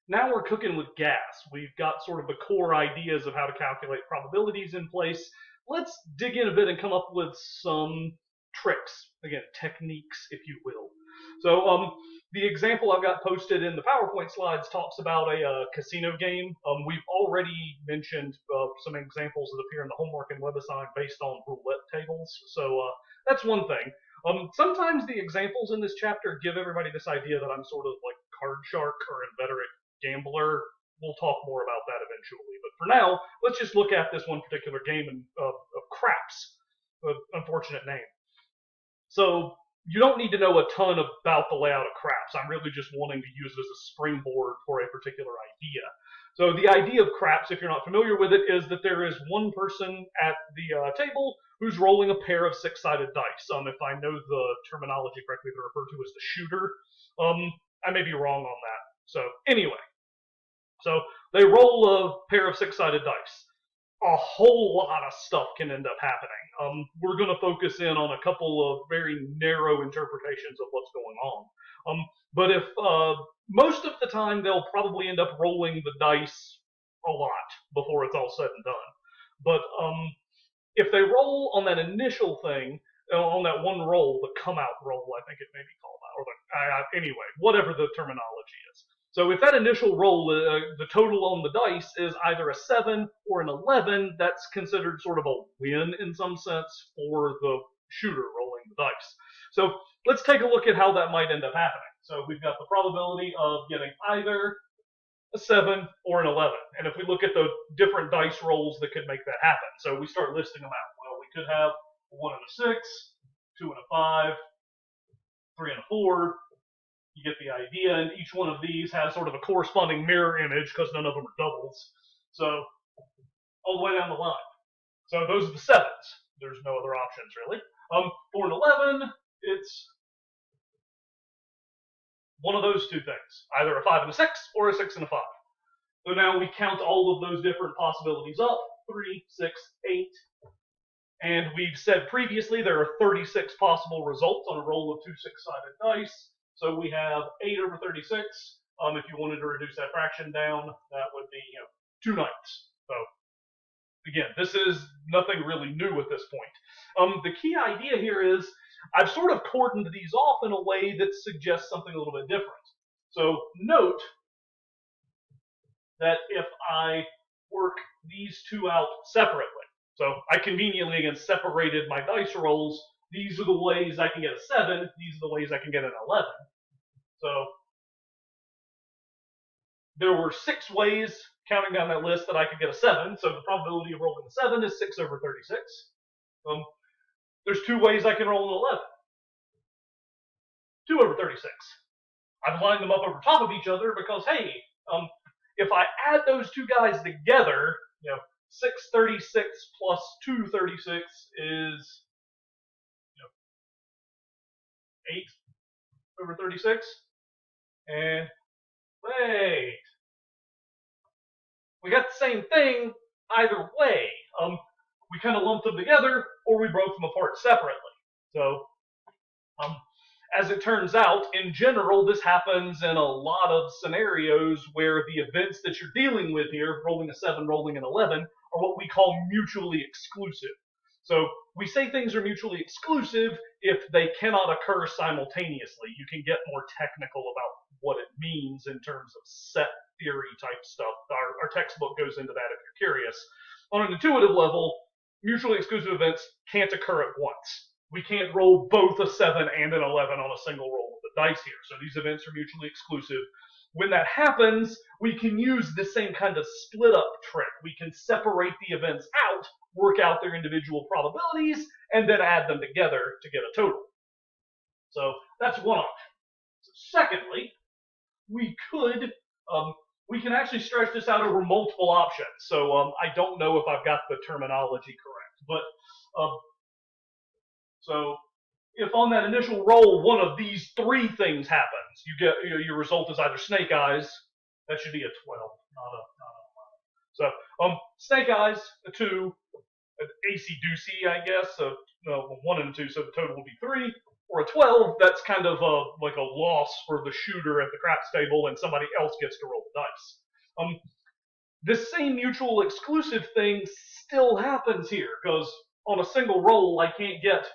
Now we're cooking with gas. We've got sort of the core ideas of how to calculate probabilities in place. Let's dig in a bit and come up with some tricks, again, techniques, if you will. So, the example I've got posted in the PowerPoint slides talks about a casino game. We've already mentioned some examples that appear in the homework and WebAssign based on roulette tables. So that's one thing. Sometimes the examples in this chapter give everybody this idea that I'm sort of like card shark or inveterate gambler. We'll talk more about that eventually. But for now, let's just look at this one particular game of craps. Unfortunate name. So you don't need to know a ton about the layout of craps. I'm really just wanting to use it as a springboard for a particular idea. So the idea of craps, if you're not familiar with it, is that there is one person at the table who's rolling a pair of six-sided dice. If I know the terminology correctly, they're referred to as the shooter. I may be wrong on that. So anyway, so they roll a pair of six-sided dice. A whole lot of stuff can end up happening. We're going to focus in on a couple of very narrow interpretations of what's going on. But if most of the time they'll probably end up rolling the dice a lot before it's all said and done. But if they roll on that initial thing, on that one roll, the come out roll, I think it may be called that, or the anyway, whatever the terminology is. So if that initial roll, the total on the dice is either a 7 or an 11, that's considered sort of a win in some sense for the shooter rolling the dice. So let's take a look at how that might end up happening. So we've got the probability of getting either a 7 or an 11. And if we look at the different dice rolls that could make that happen, so we start listing them out. Well, we could have a 1 and a 6, 2 and a 5, 3 and a 4. You get the idea, and each one of these has sort of a corresponding mirror image because none of them are doubles. So all the way down the line. So those are the 7s. There's no other options really. For an 11, it's one of those two things, either a 5 and a 6 or a 6 and a 5. So now we count all of those different possibilities up, 3, 6, 8. And we've said previously there are 36 possible results on a roll of two six-sided dice. So we have 8 over 36. If you wanted to reduce that fraction down, that would be 2 ninths. So again, this is nothing really new at this point. The key idea here is I've sort of cordoned these off in a way that suggests something a little bit different. So note that if I work these two out separately, so I conveniently again separated my dice rolls. These are the ways I can get a 7. These are the ways I can get an 11. So there were 6 ways, counting down that list, that I could get a 7. So the probability of rolling a 7 is 6 over 36. There's 2 ways I can roll an 11. 2 over 36. I've lined them up over top of each other because, hey, if I add those two guys together, 636 plus 236 is 8 over 36. And wait, we got the same thing either way. We kind of lumped them together or we broke them apart separately. So as it turns out, in general, this happens in a lot of scenarios where the events that you're dealing with here, rolling a 7, rolling an 11, are what we call mutually exclusive. So we say things are mutually exclusive if they cannot occur simultaneously. You can get more technical about what it means in terms of set theory type stuff. Our textbook goes into that if you're curious. On an intuitive level, mutually exclusive events can't occur at once. We can't roll both a 7 and an 11 on a single roll of the dice here. So these events are mutually exclusive. When that happens, we can use the same kind of split up trick. We can separate the events out, work out their individual probabilities, and then add them together to get a total. So that's one option. So secondly, we can actually stretch this out over multiple options. So I don't know if I've got the terminology correct, but so if on that initial roll one of these 3 things happens, you get your result is either snake eyes. That should be a 12, not a 11. So snake eyes, a 2, an acey deucey, I guess. So 1 and a 2, so the total will be 3, For a 12, that's kind of like a loss for the shooter at the craps table, and somebody else gets to roll the dice. This same mutual exclusive thing still happens here, because on a single roll, I can't get,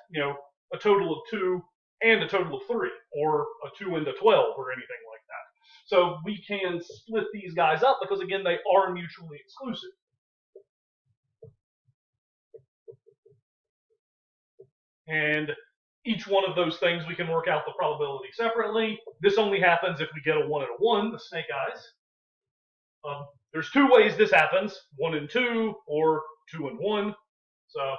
a total of 2 and a total of 3, or a 2 and a 12, or anything like that. So we can split these guys up, because again, they are mutually exclusive. And each one of those things, we can work out the probability separately. This only happens if we get a 1 and a 1, the snake eyes. There's 2 ways this happens, 1 and 2, or 2 and 1. So,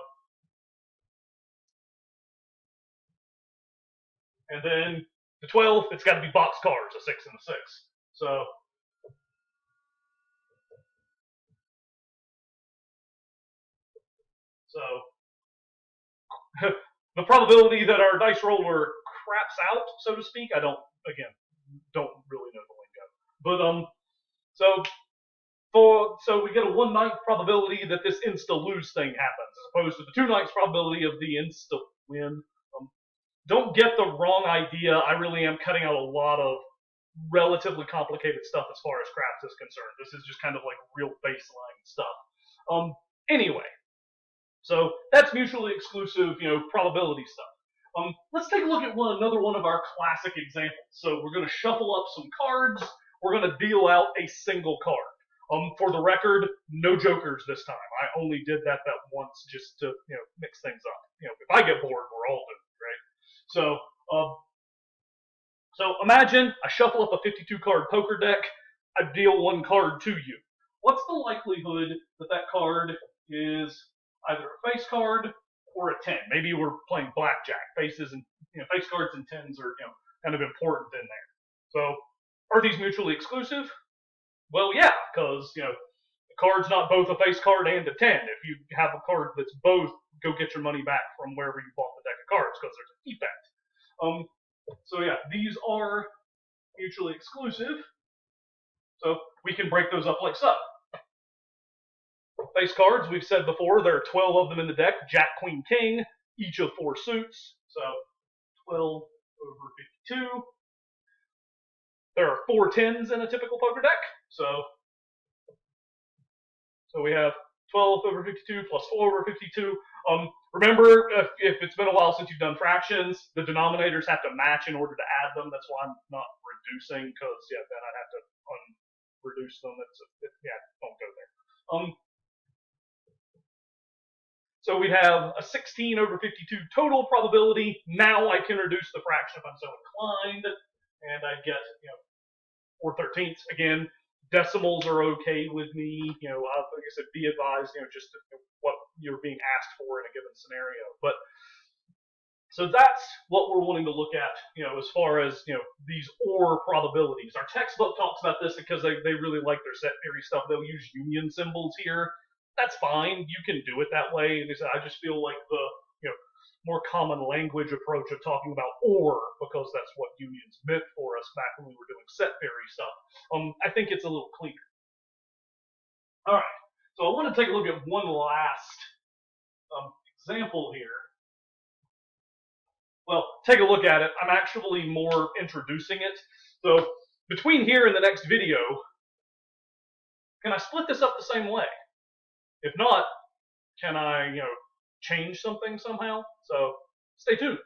and then the 12, it's got to be box cards, a 6 and a 6. So, the probability that our dice roller craps out, so to speak, I don't really know the lingo. But, so we get a 1/9 probability that this insta-lose thing happens, as opposed to the 2/9 probability of the insta-win. Don't get the wrong idea. I really am cutting out a lot of relatively complicated stuff as far as craps is concerned. This is just kind of like real baseline stuff. Anyway, so that's mutually exclusive, probability stuff. Let's take a look at another one of our classic examples. So we're going to shuffle up some cards. We're going to deal out a single card. For the record, no jokers this time. I only did that once just to, mix things up. If I get bored, we're all doomed, right? So imagine I shuffle up a 52-card poker deck. I deal 1 card to you. What's the likelihood that card is either a face card or a 10? Maybe we're playing blackjack. Faces and face cards and 10s are kind of important in there. So are these mutually exclusive? Well, yeah, because the card's not both a face card and a 10. If you have a card that's both, go get your money back from wherever you bought the deck of cards, because there's a defect. So yeah, these are mutually exclusive. So we can break those up like so. Face cards, we've said before, there are 12 of them in the deck. Jack, Queen, King, each of 4 suits. So 12 over 52. There are 4 10s in a typical poker deck. So we have 12 over 52 plus 4 over 52. Remember, if it's been a while since you've done fractions, the denominators have to match in order to add them. That's why I'm not reducing, because then I'd have to unreduce them. Don't go there. So we have a 16 over 52 total probability. Now I can reduce the fraction if I'm so inclined, and I get 4/13. Again, decimals are okay with me. Like I said, be advised, just what you're being asked for in a given scenario. But so that's what we're wanting to look at, as far as these OR probabilities. Our textbook talks about this because they really like their set theory stuff. They'll use union symbols here. That's fine. You can do it that way. I just feel like the more common language approach of talking about OR, because that's what unions meant for us back when we were doing set theory stuff. I think it's a little cleaner. All right. So I want to take a look at one last example here. Well, take a look at it. I'm actually more introducing it. So between here and the next video, can I split this up the same way? If not, can I, change something somehow? So stay tuned.